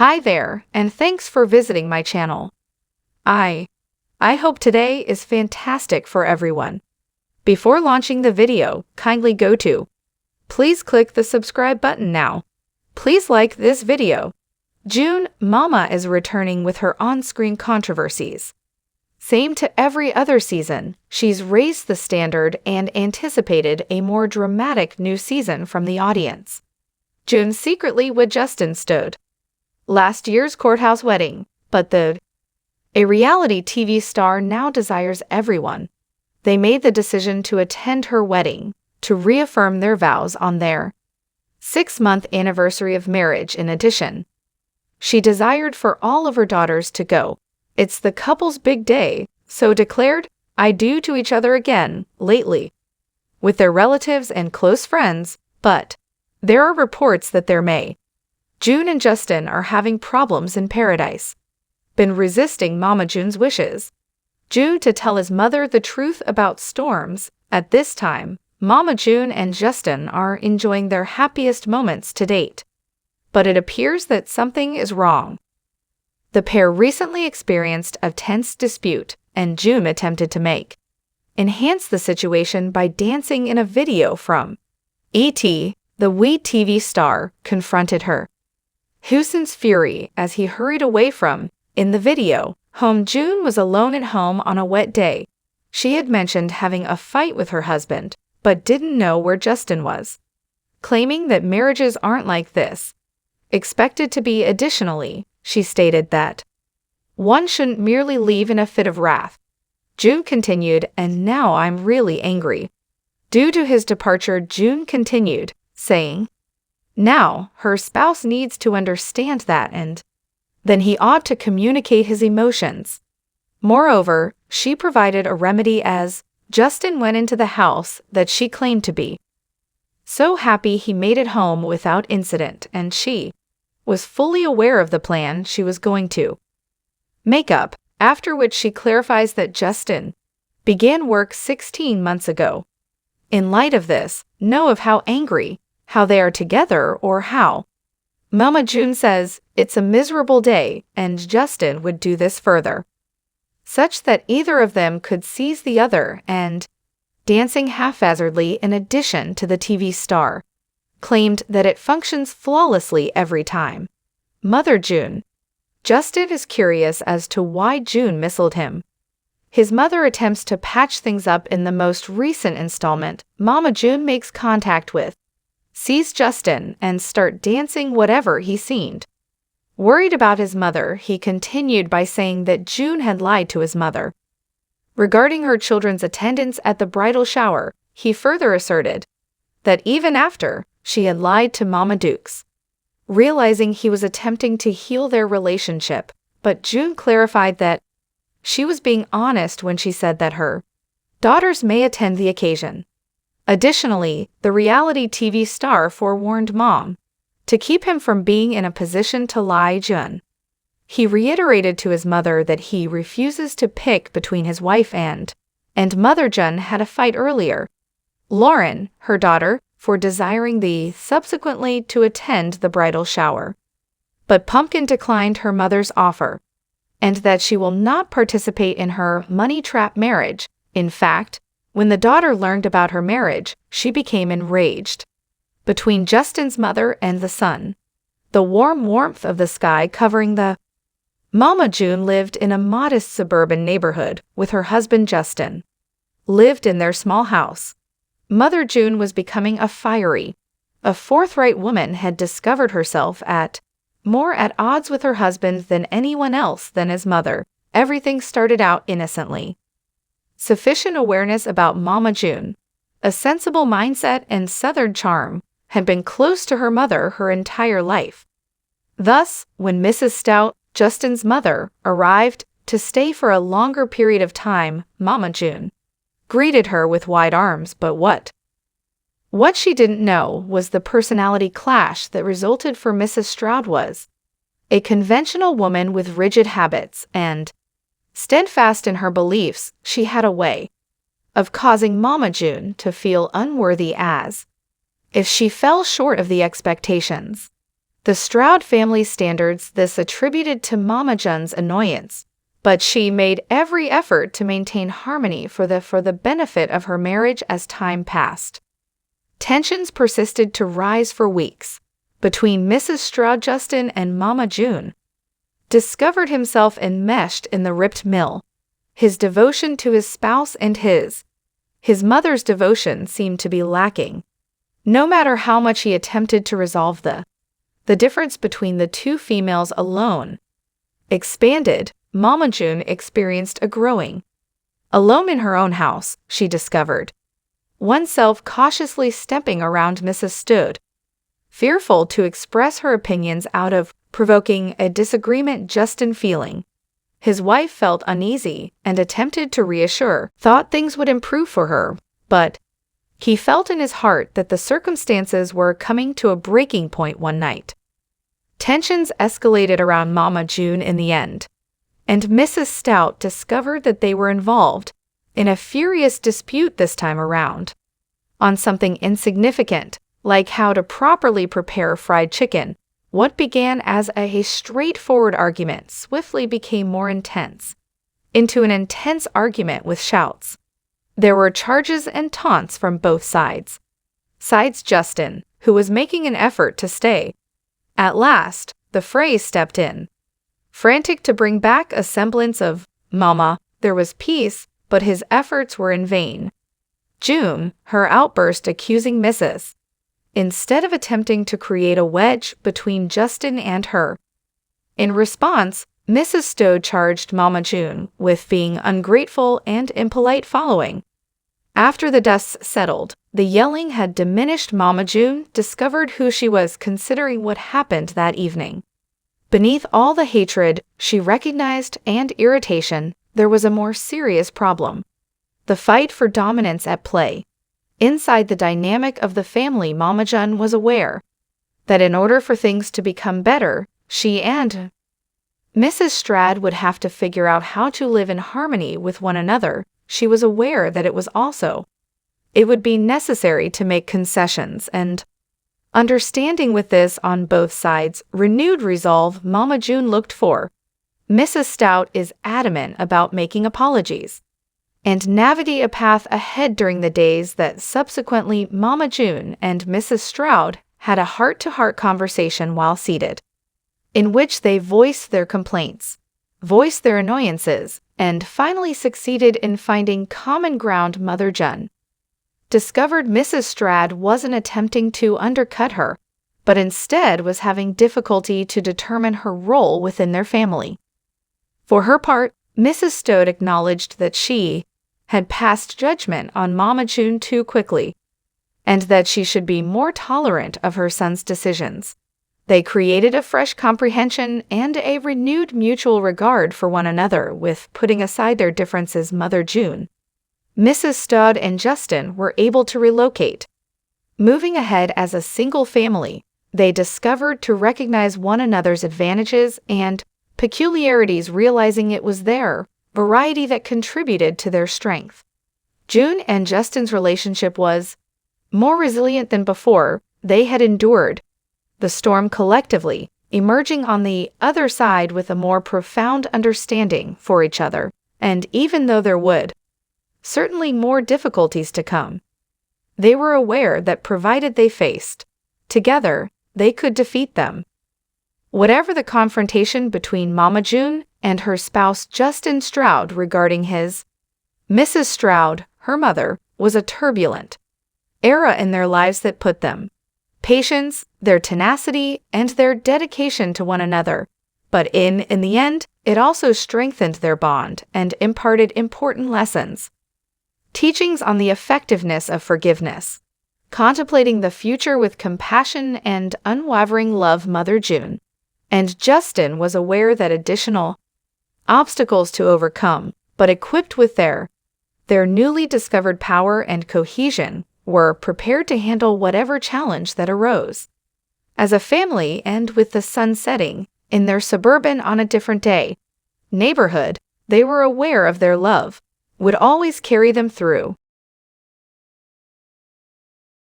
Hi there, and thanks for visiting my channel. I hope today is fantastic for everyone. Before launching the video, kindly go to. Please click the subscribe button now. Please like this video. June, Mama is returning with her on-screen controversies. Same to every other season, she's raised the standard and anticipated a more dramatic new season from the audience. June secretly with Justin Stroud. Last year's courthouse wedding, but a reality TV star now desires everyone. They made the decision to attend her wedding, to reaffirm their vows on their 6-month anniversary of marriage in addition. She desired for all of her daughters to go. It's the couple's big day, so declared, "I do" to each other again, lately. With their relatives and close friends, but there are reports that June and Justin are having problems in paradise. Been resisting Mama June's wishes. June to tell his mother the truth about storms. At this time, Mama June and Justin are enjoying their happiest moments to date. But it appears that something is wrong. The pair recently experienced a tense dispute, and June attempted to enhance the situation by dancing in a video from E.T. The wee TV star confronted her. Houston's fury as he hurried away from, in the video, home. June was alone at home on a wet day. She had mentioned having a fight with her husband, but didn't know where Justin was. Claiming that marriages aren't like this. Expected to be. Additionally, she stated that one shouldn't merely leave in a fit of wrath. June continued, "And now I'm really angry." Due to his departure, June continued, saying, now, her spouse needs to understand that and then he ought to communicate his emotions. Moreover, she provided a remedy as Justin went into the house that she claimed to be so happy he made it home without incident, and she was fully aware of the plan she was going to make up, after which she clarifies that Justin began work 16 months ago. In light of this, know of how they are together or how. Mama June says it's a miserable day and Justin would do this further, such that either of them could seize the other, and dancing haphazardly in addition to the TV star, claimed that it functions flawlessly every time. Mother June. Justin is curious as to why June missiled him. His mother attempts to patch things up in the most recent installment. Mama June makes contact with sees Justin and start dancing whatever he seemed. Worried about his mother, he continued by saying that June had lied to his mother. Regarding her children's attendance at the bridal shower, he further asserted that even after, she had lied to Mama Dukes. Realizing he was attempting to heal their relationship, but June clarified that she was being honest when she said that her daughters may attend the occasion. Additionally, the reality TV star forewarned Mom to keep him from being in a position to lie June. He reiterated to his mother that he refuses to pick between his wife and Mother June had a fight earlier. Lauren, her daughter, for desiring subsequently to attend the bridal shower. But Pumpkin declined her mother's offer, and that she will not participate in her money trap marriage. In fact, when the daughter learned about her marriage, she became enraged. Between Justin's mother and the son, the warm warmth of the sky covering the Mama June lived in a modest suburban neighborhood with her husband Justin. Lived in their small house. Mother June was becoming a forthright woman had discovered herself more at odds with her husband than anyone else than his mother. Everything started out innocently. Sufficient awareness about Mama June, a sensible mindset and southern charm, had been close to her mother her entire life. Thus, when Mrs. Stroud, Justin's mother, arrived to stay for a longer period of time, Mama June greeted her with wide arms, but what she didn't know was the personality clash that resulted for Mrs. Stroud was a conventional woman with rigid habits and steadfast in her beliefs. She had a way of causing Mama June to feel unworthy as if she fell short of the expectations. The Stroud family standards this attributed to Mama Jun's annoyance, but she made every effort to maintain harmony for the benefit of her marriage as time passed. Tensions persisted to rise for weeks between Mrs. Stroud. Justin and Mama June discovered himself enmeshed in the ripped mill. His devotion to his spouse and his mother's devotion seemed to be lacking. No matter how much he attempted to resolve the difference between the two females alone expanded, Mama June experienced a growing. Alone in her own house, she discovered oneself cautiously stepping around Mrs. Stroud, fearful to express her opinions out of provoking a disagreement. Justin feeling his wife felt uneasy and attempted to reassure, thought things would improve for her, but he felt in his heart that the circumstances were coming to a breaking point one night. Tensions escalated around Mama June in the end, and Mrs. Stroud discovered that they were involved in a furious dispute this time around on something insignificant, like how to properly prepare fried chicken. What began as a straightforward argument swiftly became more intense, into an intense argument with shouts. There were charges and taunts from both sides. Justin, who was making an effort to stay. At last, the fray stepped in. Frantic to bring back a semblance of Mama, there was peace, but his efforts were in vain. June, her outburst accusing Mrs. instead of attempting to create a wedge between Justin and her. In response, Mrs. Stroud charged Mama June with being ungrateful and impolite following. After the dust settled, the yelling had diminished. Mama June discovered who she was, considering what happened that evening. Beneath all the hatred she recognized and irritation, there was a more serious problem. The fight for dominance at play. Inside the dynamic of the family, Mama June was aware that in order for things to become better, she and Mrs. Stroud would have to figure out how to live in harmony with one another. She was aware that it would be necessary to make concessions, and understanding with this on both sides, renewed resolve Mama June looked for. Mrs. Stroud is adamant about making apologies and navigate a path ahead. During the days that subsequently, Mama June and Mrs. Stroud had a heart-to-heart conversation while seated, in which they voiced their complaints, voiced their annoyances, and finally succeeded in finding common ground. Mother June discovered Mrs. Stroud wasn't attempting to undercut her, but instead was having difficulty to determine her role within their family. For her part, Mrs. Stroud acknowledged that she had passed judgment on Mama June too quickly, and that she should be more tolerant of her son's decisions. They created a fresh comprehension and a renewed mutual regard for one another with putting aside their differences. Mother June, Mrs. Stroud, and Justin were able to relocate. Moving ahead as a single family, they discovered to recognize one another's advantages and peculiarities, realizing it was their variety that contributed to their strength. June and Justin's relationship was more resilient than before. They had endured the storm collectively, emerging on the other side with a more profound understanding for each other, and even though there would certainly more difficulties to come, they were aware that provided they faced together, they could defeat them. Whatever the confrontation between Mama June and her spouse Justin Stroud regarding Mrs. Stroud, her mother, was a turbulent era in their lives that put them patience, their tenacity, and their dedication to one another. But in the end, it also strengthened their bond and imparted important lessons. Teachings on the effectiveness of forgiveness. Contemplating the future with compassion and unwavering love. Mother June and Justin was aware that additional obstacles to overcome, but equipped with their newly discovered power and cohesion, were prepared to handle whatever challenge that arose. As a family, and with the sun setting in their suburban on a different day neighborhood, they were aware of their love would always carry them through.